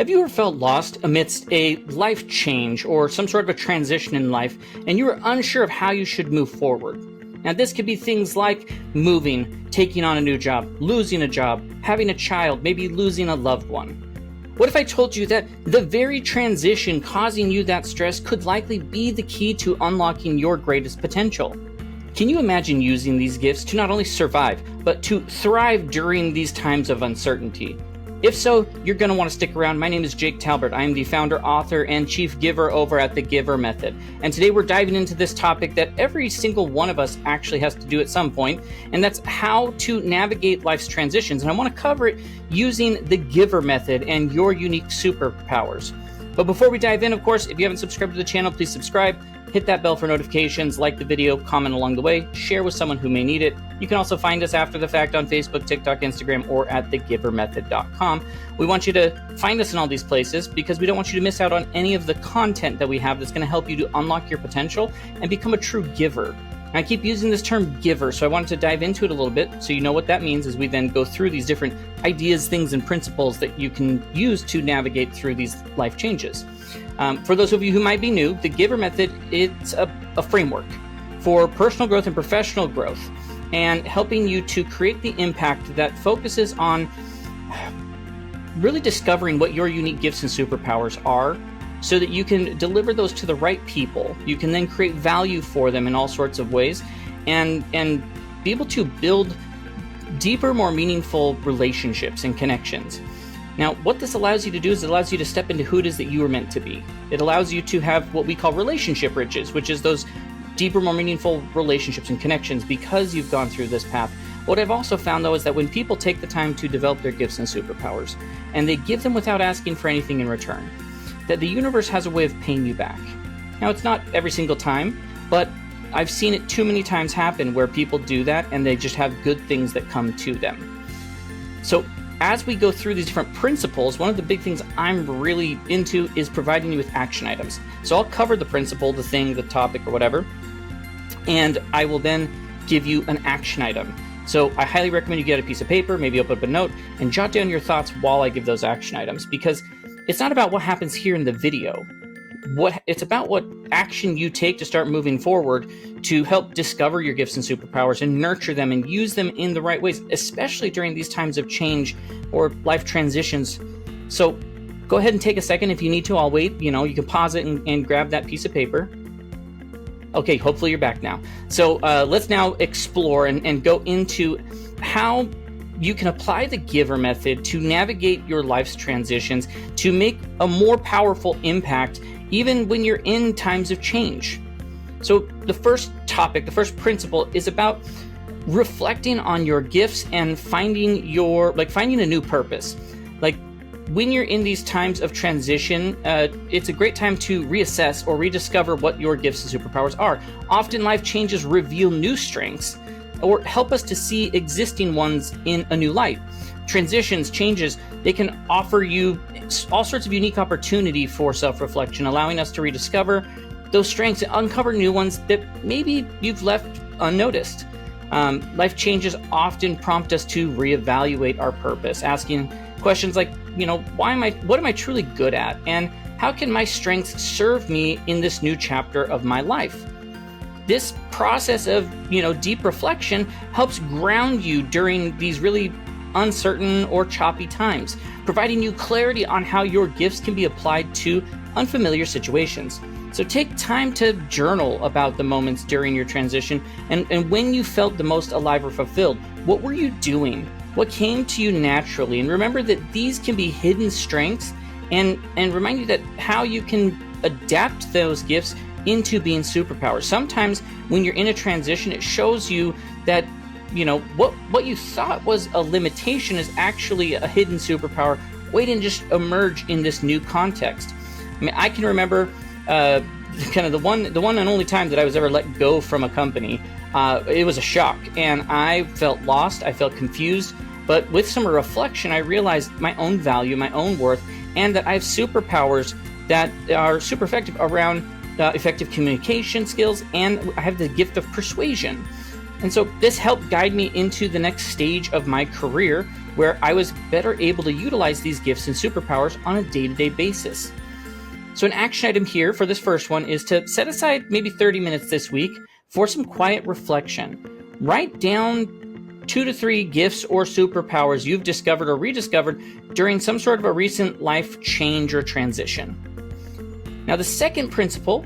Have you ever felt lost amidst a life change or some sort of a transition in life, and you were unsure of how you should move forward? Now, this could be things like moving, taking on a new job, losing a job, having a child, maybe losing a loved one. What if I told you that the very transition causing you that stress could likely be the key to unlocking your greatest potential? Can you imagine using these gifts to not only survive, but to thrive during these times of uncertainty? If so, you're going to want to stick around. My name is Jake Talbert. I am the founder, author, and chief giver over at the GIVER method. And today we're diving into this topic that every single one of us actually has to do at some point, and that's how to navigate life's transitions. And I want to cover it using the GIVER method and your unique superpowers. But before we dive in, of course, if you haven't subscribed to the channel, please subscribe. Hit that bell for notifications, like the video, comment along the way, share with someone who may need it. You can also find us after the fact on Facebook, TikTok, Instagram, or at thegivermethod.com. We want you to find us in all these places because we don't want you to miss out on any of the content that we have that's going to help you to unlock your potential and become a true giver. And I keep using this term giver, so I wanted to dive into it a little bit so you know what that means as we then go through these different ideas, things, and principles that you can use to navigate through these life changes. For those of you who might be new, the GIVER method, it's a framework for personal growth and professional growth and helping you to create the impact that focuses on really discovering what your unique gifts and superpowers are so that you can deliver those to the right people. You can then create value for them in all sorts of ways and be able to build deeper, more meaningful relationships and connections. Now, what this allows you to do is it allows you to step into who it is that you were meant to be. It allows you to have what we call relationship riches, which is those deeper, more meaningful relationships and connections because you've gone through this path. What I've also found, though, is that when people take the time to develop their gifts and superpowers, and they give them without asking for anything in return, that the universe has a way of paying you back. Now, it's not every single time, but I've seen it too many times happen where people do that and they just have good things that come to them. So, as we go through these different principles, one of the big things I'm really into is providing you with action items. So I'll cover the principle, the thing, the topic, or whatever, and I will then give you an action item. So I highly recommend you get a piece of paper, maybe open up a note, and jot down your thoughts while I give those action items, because it's not about what happens here in the video. It's about what action you take to start moving forward to help discover your gifts and superpowers and nurture them and use them in the right ways, especially during these times of change or life transitions. So go ahead and take a second if you need to. I'll wait. You can pause it and grab that piece of paper. Okay, hopefully you're back now. So let's now explore and go into how you can apply the GIVER method to navigate your life's transitions to make a more powerful impact even when you're in times of change. So the first topic, the first principle is about reflecting on your gifts and finding a new purpose. Like when you're in these times of transition, it's a great time to reassess or rediscover what your gifts and superpowers are. Often life changes reveal new strengths or help us to see existing ones in a new light. Transitions, changes, they can offer you all sorts of unique opportunity for self-reflection, allowing us to rediscover those strengths and uncover new ones that maybe you've left unnoticed. Life changes often prompt us to reevaluate our purpose, asking questions like, what am I truly good at? And how can my strengths serve me in this new chapter of my life? This process of, deep reflection helps ground you during these really uncertain or choppy times, providing you clarity on how your gifts can be applied to unfamiliar situations. So take time to journal about the moments during your transition and when you felt the most alive or fulfilled. What were you doing? What came to you naturally? And remember that these can be hidden strengths and remind you that how you can adapt those gifts into being superpowers. Sometimes when you're in a transition, it shows you that what you thought was a limitation is actually a hidden superpower waiting to just emerge in this new context. I mean, I can remember kind of the one and only time that I was ever let go from a company. It was a shock, and I felt lost. I felt confused. But with some reflection, I realized my own value, my own worth, and that I have superpowers that are super effective around effective communication skills, and I have the gift of persuasion. And so this helped guide me into the next stage of my career where I was better able to utilize these gifts and superpowers on a day-to-day basis. So an action item here for this first one is to set aside maybe 30 minutes this week for some quiet reflection. Write down 2 to 3 gifts or superpowers you've discovered or rediscovered during some sort of a recent life change or transition. Now, the second principle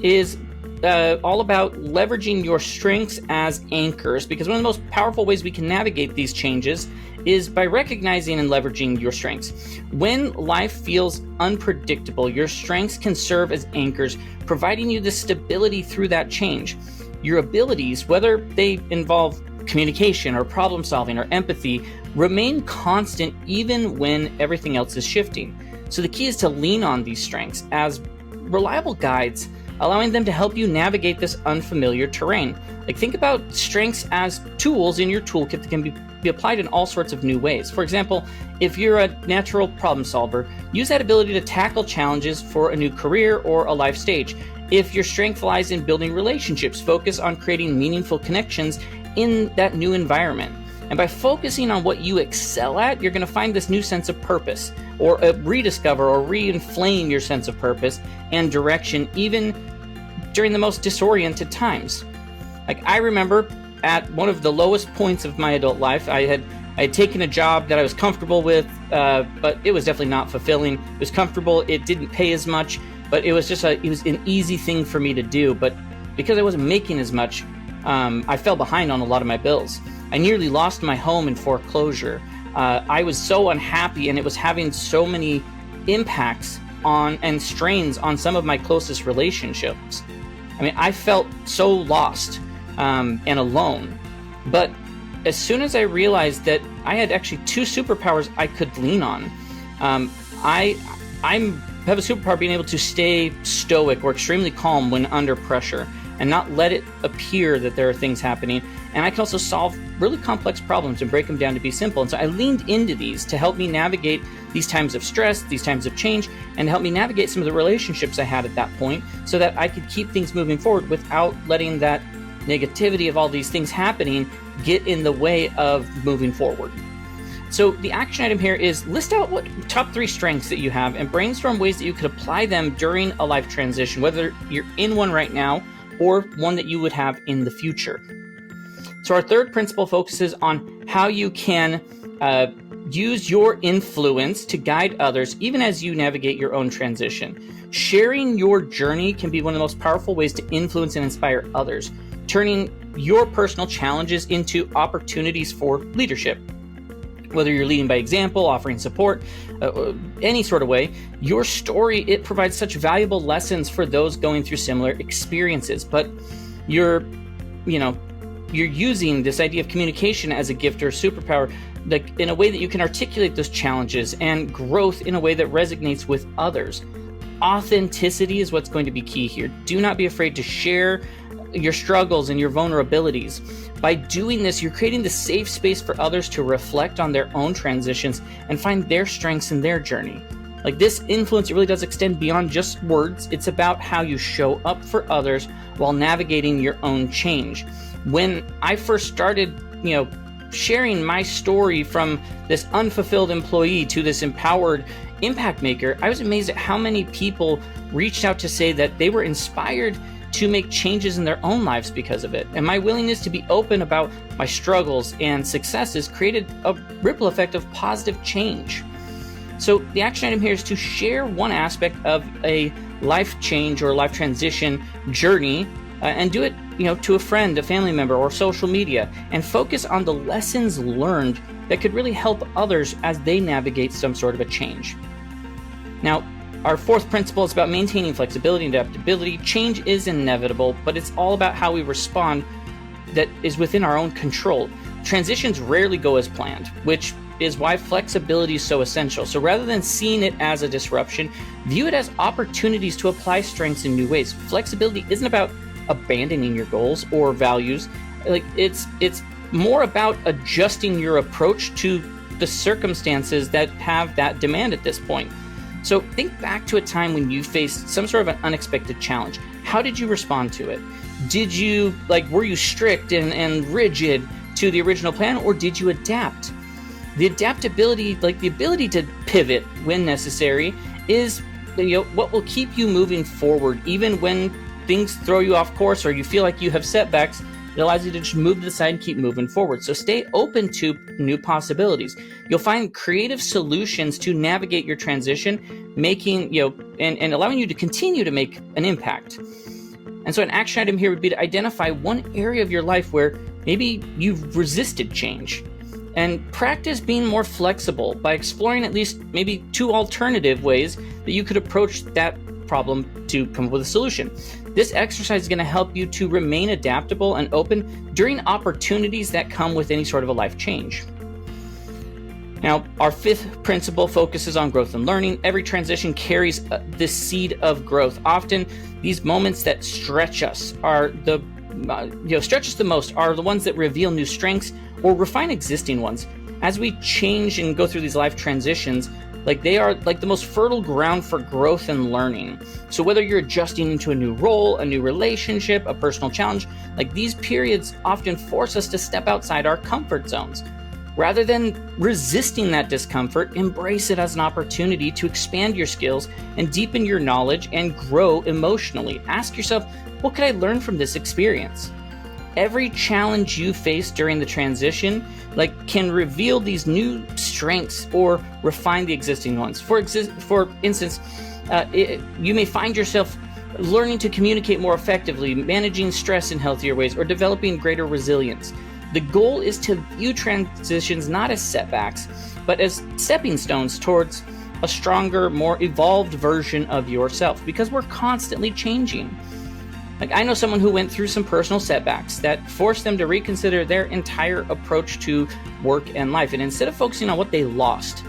is all about leveraging your strengths as anchors, because one of the most powerful ways we can navigate these changes is by recognizing and leveraging your strengths. When life feels unpredictable, your strengths can serve as anchors, providing you the stability through that change. Your abilities, whether they involve communication or problem solving or empathy, remain constant even when everything else is shifting. So the key is to lean on these strengths as reliable guides, allowing them to help you navigate this unfamiliar terrain. Like, think about strengths as tools in your toolkit that can be applied in all sorts of new ways. For example, if you're a natural problem solver, use that ability to tackle challenges for a new career or a life stage. If your strength lies in building relationships, focus on creating meaningful connections in that new environment. And by focusing on what you excel at, you're going to find this new sense of purpose, or rediscover or re-inflame your sense of purpose and direction, even during the most disoriented times. Like, I remember at one of the lowest points of my adult life, I had taken a job that I was comfortable with, but it was definitely not fulfilling. It was comfortable, it didn't pay as much, but it was just it was an easy thing for me to do. But because I wasn't making as much, I fell behind on a lot of my bills. I nearly lost my home in foreclosure. I was so unhappy, and it was having so many impacts on and strains on some of my closest relationships. I mean, I felt so lost and alone. But as soon as I realized that I had actually 2 superpowers I could lean on, I have a superpower being able to stay stoic or extremely calm when under pressure and not let it appear that there are things happening. And I can also solve really complex problems and break them down to be simple. And so I leaned into these to help me navigate these times of stress, these times of change, and help me navigate some of the relationships I had at that point so that I could keep things moving forward without letting that negativity of all these things happening get in the way of moving forward. So the action item here is list out what top 3 strengths that you have and brainstorm ways that you could apply them during a life transition, whether you're in one right now or one that you would have in the future. So our third principle focuses on how you can use your influence to guide others even as you navigate your own transition. Sharing your journey can be one of the most powerful ways to influence and inspire others, turning your personal challenges into opportunities for leadership. Whether you're leading by example, offering support, any sort of way, your story, it provides such valuable lessons for those going through similar experiences. But you're using this idea of communication as a gift or a superpower, like in a way that you can articulate those challenges and growth in a way that resonates with others. Authenticity is what's going to be key here. Do not be afraid to share your struggles and your vulnerabilities. By doing this, you're creating the safe space for others to reflect on their own transitions and find their strengths in their journey. Like, this influence, it really does extend beyond just words. It's about how you show up for others while navigating your own change. When I first started, sharing my story from this unfulfilled employee to this empowered impact maker, I was amazed at how many people reached out to say that they were inspired to make changes in their own lives because of it. And my willingness to be open about my struggles and successes created a ripple effect of positive change. So the action item here is to share one aspect of a life change or life transition journey and do it, to a friend, a family member, or social media, and focus on the lessons learned that could really help others as they navigate some sort of a change. Now, our fourth principle is about maintaining flexibility and adaptability. Change is inevitable, but it's all about how we respond that is within our own control. Transitions rarely go as planned, which is why flexibility is so essential. So rather than seeing it as a disruption, view it as opportunities to apply strengths in new ways. Flexibility isn't about abandoning your goals or values. It's more about adjusting your approach to the circumstances that have that demand at this point. So think back to a time when you faced some sort of an unexpected challenge. How did you respond to it? Were you strict and rigid to the original plan, or did you adapt? The adaptability, like the ability to pivot when necessary, is what will keep you moving forward even when things throw you off course or you feel like you have setbacks. It allows you to just move to the side and keep moving forward. So stay open to new possibilities. You'll find creative solutions to navigate your transition, making, and allowing you to continue to make an impact. And so an action item here would be to identify one area of your life where maybe you've resisted change, and practice being more flexible by exploring at least maybe 2 alternative ways that you could approach that problem to come up with a solution. This exercise is going to help you to remain adaptable and open during opportunities that come with any sort of a life change. Now, our 5th principle focuses on growth and learning. Every transition carries this seed of growth. Often, these moments that stretch us are stretch us the most are the ones that reveal new strengths or refine existing ones. As we change and go through these life transitions, they are like the most fertile ground for growth and learning. So whether you're adjusting into a new role, a new relationship, a personal challenge, these periods often force us to step outside our comfort zones. Rather than resisting that discomfort, embrace it as an opportunity to expand your skills and deepen your knowledge and grow emotionally. Ask yourself, what could I learn from this experience? Every challenge you face during the transition can reveal these new strengths or refine the existing ones. For instance, you may find yourself learning to communicate more effectively, managing stress in healthier ways, or developing greater resilience. The goal is to view transitions not as setbacks, but as stepping stones towards a stronger, more evolved version of yourself, because we're constantly changing. I know someone who went through some personal setbacks that forced them to reconsider their entire approach to work and life. And instead of focusing on what they lost,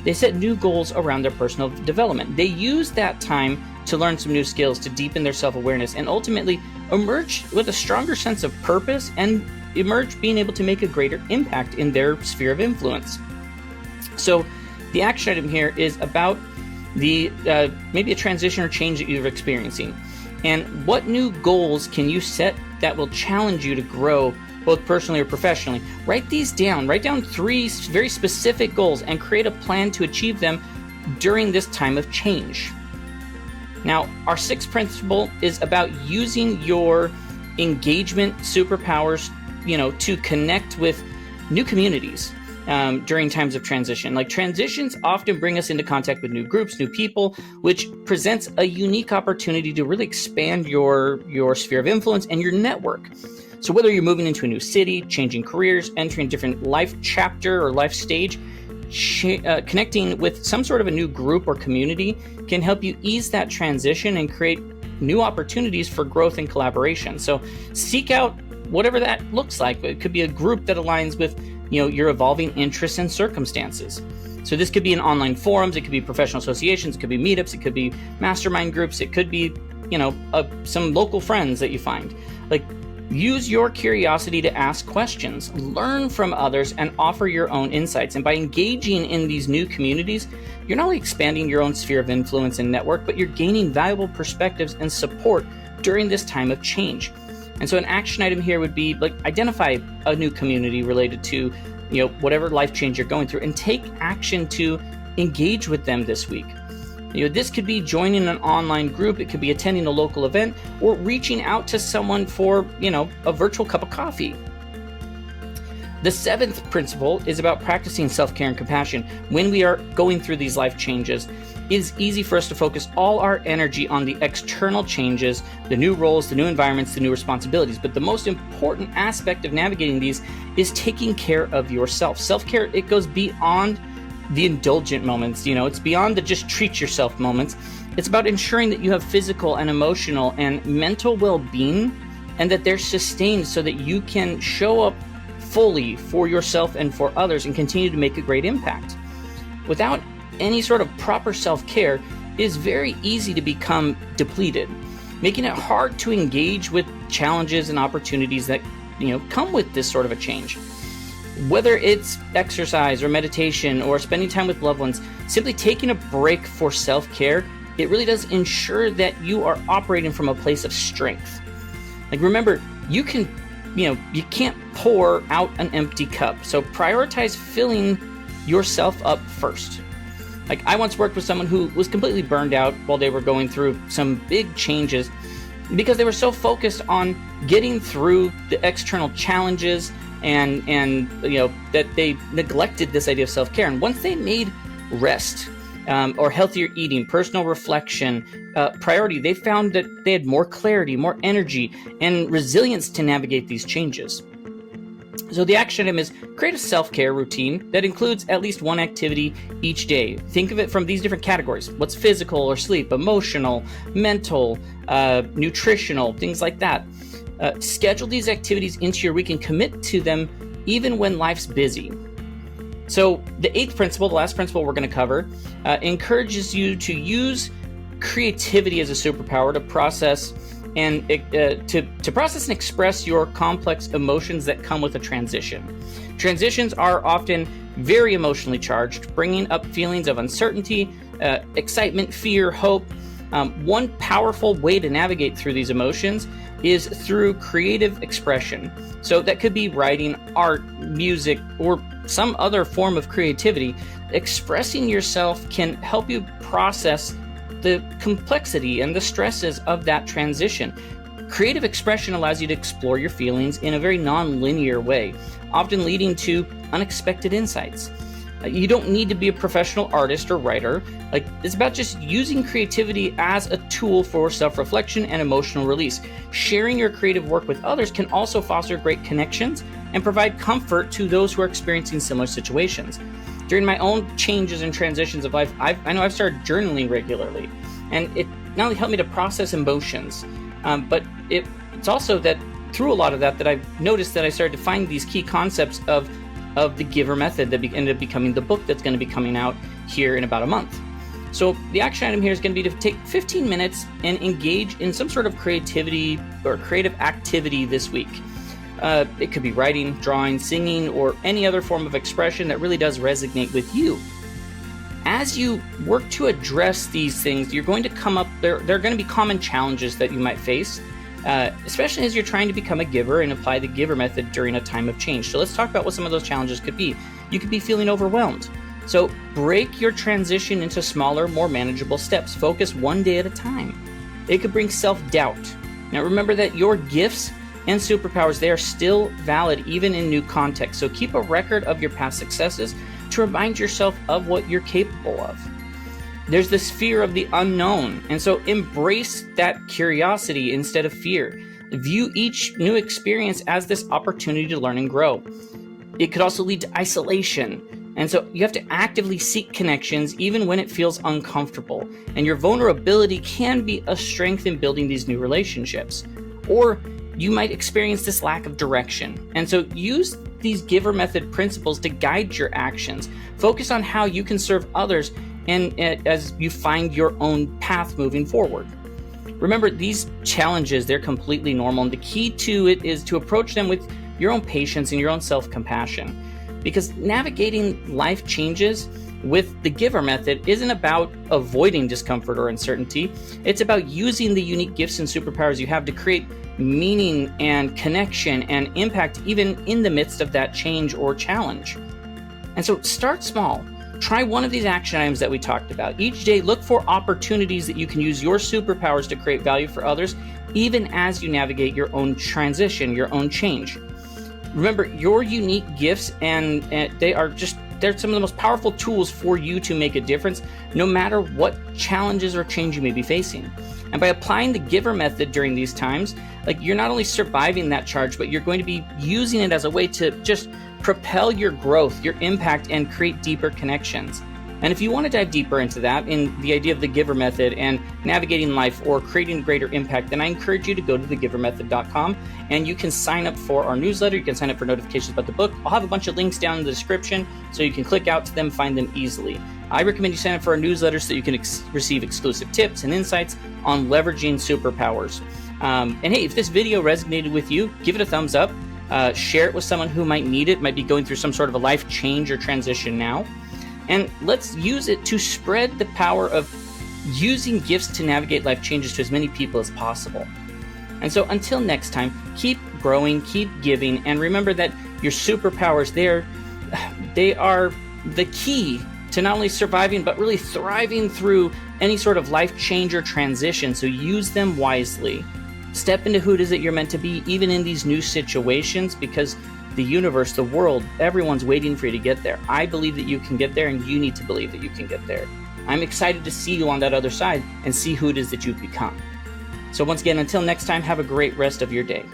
they set new goals around their personal development. They used that time to learn some new skills, to deepen their self-awareness, and ultimately emerge with a stronger sense of purpose and emerge being able to make a greater impact in their sphere of influence. So the action item here is about the maybe a transition or change that you're experiencing. And what new goals can you set that will challenge you to grow both personally or professionally? Write these down. Write down 3 very specific goals and create a plan to achieve them during this time of change. Now, our 6th principle is about using your engagement superpowers, to connect with new communities during times of transition. Transitions often bring us into contact with new groups, new people, which presents a unique opportunity to really expand your sphere of influence and your network. So whether you're moving into a new city, changing careers, entering a different life chapter or life stage, connecting with some sort of a new group or community can help you ease that transition and create new opportunities for growth and collaboration. So seek out whatever that looks like. It could be a group that aligns with your evolving interests and circumstances. So this could be in online forums, it could be professional associations, it could be meetups, it could be mastermind groups, it could be some local friends that you find. Use your curiosity to ask questions, learn from others, and offer your own insights. And by engaging in these new communities, you're not only expanding your own sphere of influence and network, but you're gaining valuable perspectives and support during this time of change. And so an action item here would be identify a new community related to whatever life change you're going through and take action to engage with them this week. This could be joining an online group, it could be attending a local event, or reaching out to someone for a virtual cup of coffee. The 7th principle is about practicing self-care and compassion. When we are going through these life changes, it's easy for us to focus all our energy on the external changes, the new roles, the new environments, the new responsibilities. But the most important aspect of navigating these is taking care of yourself. Self-care, it goes beyond the indulgent moments. It's beyond the just treat yourself moments. It's about ensuring that you have physical and emotional and mental well-being, and that they're sustained so that you can show up fully for yourself and for others and continue to make a great impact. Without any sort of proper self-care, it is very easy to become depleted, making it hard to engage with challenges and opportunities that come with this sort of a change. Whether it's exercise or meditation or spending time with loved ones, simply taking a break for self-care, it really does ensure that you are operating from a place of strength. Remember, you can't pour out an empty cup. So prioritize filling yourself up first. Like, I once worked with someone who was completely burned out while they were going through some big changes because they were so focused on getting through the external challenges and that they neglected this idea of self-care. And once they made rest or healthier eating, personal reflection priority, they found that they had more clarity, more energy, and resilience to navigate these changes. So the action item is create a self-care routine that includes at least one activity each day. Think of it from these different categories. What's physical or sleep, emotional, mental, nutritional, things like that. Schedule these activities into your week and commit to them even when life's busy. So the 8th principle, the last principle we're going to cover, encourages you to use creativity as a superpower to process and to process and express your complex emotions that come with a transition. Transitions are often very emotionally charged, bringing up feelings of uncertainty, excitement, fear, hope. One powerful way to navigate through these emotions is through creative expression. So that could be writing, art, music, or some other form of creativity. Expressing yourself can help you process the complexity and the stresses of that transition. Creative expression allows you to explore your feelings in a very non-linear way, often leading to unexpected insights. You don't need to be a professional artist or writer. It's about just using creativity as a tool for self-reflection and emotional release. Sharing your creative work with others can also foster great connections and provide comfort to those who are experiencing similar situations. During my own changes and transitions of life, I know I've started journaling regularly, and it not only helped me to process emotions, but it's also that through a lot of that I've noticed that I started to find these key concepts of the GIVER method that ended up becoming the book that's going to be coming out here in about a month. So the action item here is going to be to take 15 minutes and engage in some sort of creativity or creative activity this week. It could be writing, drawing, singing, or any other form of expression that really does resonate with you. As you work to address these things, you're going to come up, there are going to be common challenges that you might face, especially as you're trying to become a giver and apply the GIVER method during a time of change. So let's talk about what some of those challenges could be. You could be feeling overwhelmed. So break your transition into smaller, more manageable steps. Focus one day at a time. It could bring self-doubt. Now remember that your gifts and superpowers, they are still valid even in new contexts. So keep a record of your past successes to remind yourself of what you're capable of. There's this fear of the unknown, and so embrace that curiosity instead of fear. View each new experience as this opportunity to learn and grow. It could also lead to isolation, and so you have to actively seek connections even when it feels uncomfortable. And your vulnerability can be a strength in building these new relationships. Or you might experience this lack of direction. And so use these GIVER method principles to guide your actions. Focus on how you can serve others and as you find your own path moving forward. Remember, these challenges, they're completely normal, and the key to it is to approach them with your own patience and your own self-compassion. Because navigating life changes with the GIVER method isn't about avoiding discomfort or uncertainty. It's about using the unique gifts and superpowers you have to create meaning and connection and impact even in the midst of that change or challenge. And so start small. Try one of these action items that we talked about. Each day, look for opportunities that you can use your superpowers to create value for others, even as you navigate your own transition, your own change. Remember, your unique gifts, and they're some of the most powerful tools for you to make a difference, no matter what challenges or change you may be facing. And by applying the GIVER method during these times, you're not only surviving that charge, but you're going to be using it as a way to just propel your growth, your impact, and create deeper connections. And if you want to dive deeper into that, in the idea of the GIVER method and navigating life or creating greater impact, then I encourage you to go to thegivermethod.com and you can sign up for our newsletter. You can sign up for notifications about the book. I'll have a bunch of links down in the description so you can click out to them, find them easily. I recommend you sign up for our newsletter so that you can receive exclusive tips and insights on leveraging superpowers. And hey, if this video resonated with you, give it a thumbs up. Share it with someone who might need it, might be going through some sort of a life change or transition now. And let's use it to spread the power of using gifts to navigate life changes to as many people as possible. And so until next time, keep growing, keep giving, and remember that your superpowers, they are the key to not only surviving, but really thriving through any sort of life change or transition. So use them wisely. Step into who it is that you're meant to be, even in these new situations, because the universe, the world, everyone's waiting for you to get there. I believe that you can get there, and you need to believe that you can get there. I'm excited to see you on that other side and see who it is that you've become. So once again, until next time, have a great rest of your day.